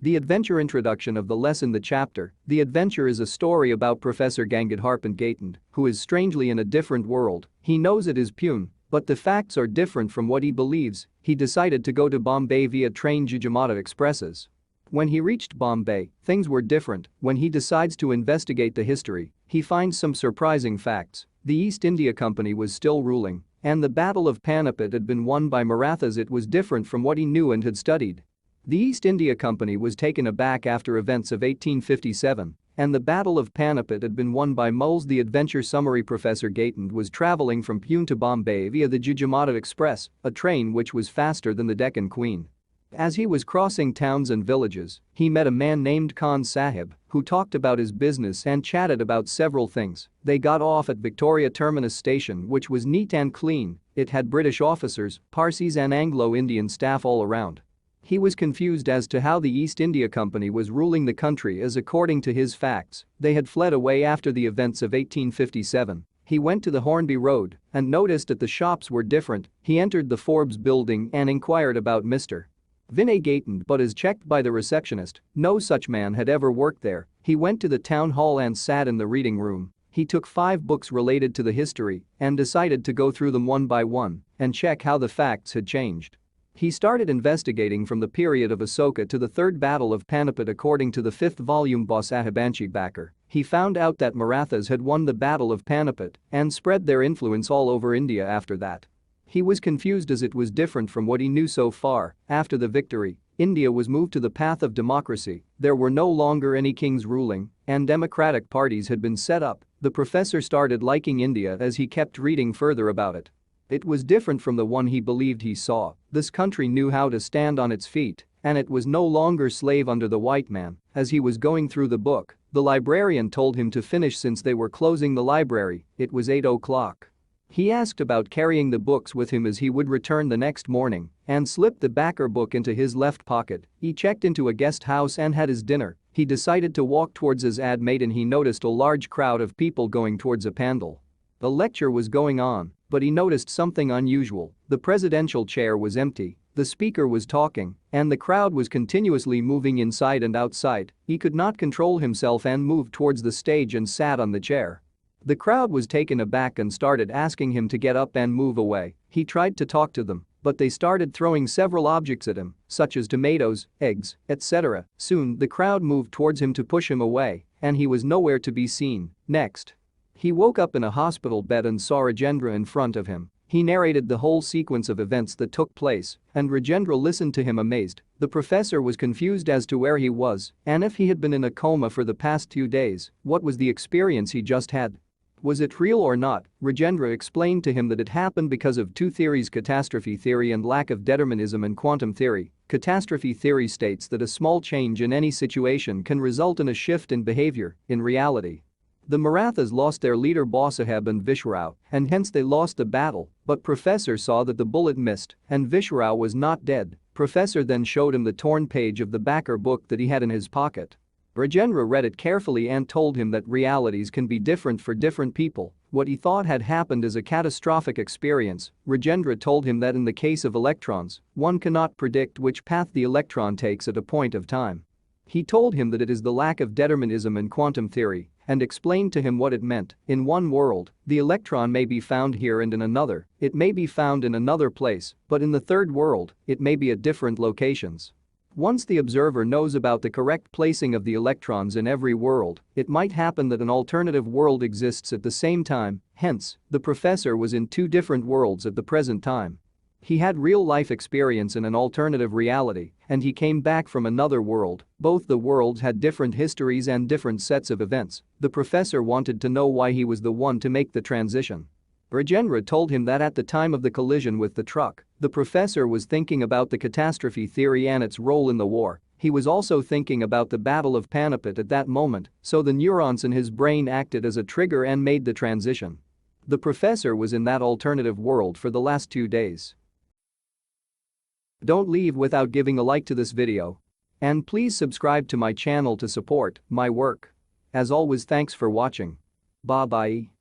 The adventure introduction of the lesson. The chapter, The Adventure, is a story about Professor Gangadharpan Gaitan, who is strangely in a different world. He knows it is Pune, but the facts are different from what he believes. He decided to go to Bombay via train Jijamata Expresses. When he reached Bombay, things were different. When he decides to investigate the history, he finds some surprising facts. The East India Company was still ruling, and the Battle of Panipat had been won by Marathas. It was different from what he knew and had studied. The East India Company was taken aback after events of 1857, and the Battle of Panipat had been won by Mughals. The adventure summary. Professor Gaitan was travelling from Pune to Bombay via the Jijamata Express, a train which was faster than the Deccan Queen. As he was crossing towns and villages, he met a man named Khan Sahib, who talked about his business and chatted about several things. They got off at Victoria Terminus station, which was neat and clean. It had British officers, Parsis and Anglo-Indian staff all around. He was confused as to how the East India Company was ruling the country, as according to his facts, they had fled away after the events of 1857. He went to the Hornby Road and noticed that the shops were different. He entered the Forbes building and inquired about Mr. Vinay Gaitan, but as checked by the receptionist, no such man had ever worked there. He went to the town hall and sat in the reading room. He took 5 books related to the history and decided to go through them one by one and check how the facts had changed. He started investigating from the period of Asoka to the Third Battle of Panipat. According to the 5th volume Basahabanshi Backer, he found out that Marathas had won the Battle of Panipat and spread their influence all over India after that. He was confused as it was different from what he knew so far. After the victory, India was moved to the path of democracy. There were no longer any kings ruling, and democratic parties had been set up. The professor started liking India as he kept reading further about it. It was different from the one he believed he saw. This country knew how to stand on its feet, and it was no longer slave under the white man. As he was going through the book, the librarian told him to finish since they were closing the library. It was 8 o'clock. He asked about carrying the books with him as he would return the next morning and slipped the backer book into his left pocket. He checked into a guest house and had his dinner. He decided to walk towards his ad and he noticed a large crowd of people going towards a pandal. The lecture was going on, but he noticed something unusual. The presidential chair was empty, the speaker was talking, and the crowd was continuously moving inside and outside. He could not control himself and moved towards the stage and sat on the chair. The crowd was taken aback and started asking him to get up and move away. He tried to talk to them, but they started throwing several objects at him, such as tomatoes, eggs, etc. Soon, the crowd moved towards him to push him away, and he was nowhere to be seen. Next, he woke up in a hospital bed and saw Rajendra in front of him. He narrated the whole sequence of events that took place, and Rajendra listened to him amazed. The professor was confused as to where he was and if he had been in a coma for the past 2 days. What was the experience he just had? Was it real or not? Rajendra explained to him that it happened because of 2 theories: catastrophe theory and lack of determinism and quantum theory. Catastrophe theory states that a small change in any situation can result in a shift in behavior. In reality, the Marathas lost their leader Basaheb and Vishwarao, and hence they lost the battle, but Professor saw that the bullet missed and Vishwarao was not dead. Professor then showed him the torn page of the backer book that he had in his pocket. Rajendra read it carefully and told him that realities can be different for different people. What he thought had happened is a catastrophic experience. Rajendra told him that in the case of electrons, one cannot predict which path the electron takes at a point of time. He told him that it is the lack of determinism in quantum theory and explained to him what it meant. In one world, the electron may be found here, and in another, it may be found in another place, but in the third world, it may be at different locations. Once the observer knows about the correct placing of the electrons in every world, it might happen that an alternative world exists at the same time. Hence, the professor was in 2 different worlds at the present time. He had real-life experience in an alternative reality, and he came back from another world. Both the worlds had different histories and different sets of events. The professor wanted to know why he was the one to make the transition. Rajendra told him that at the time of the collision with the truck, the professor was thinking about the catastrophe theory and its role in the war. He was also thinking about the Battle of Panipat at that moment, so the neurons in his brain acted as a trigger and made the transition. The professor was in that alternative world for the last 2 days. Don't leave without giving a like to this video. And please subscribe to my channel to support my work. As always, thanks for watching. Bye bye.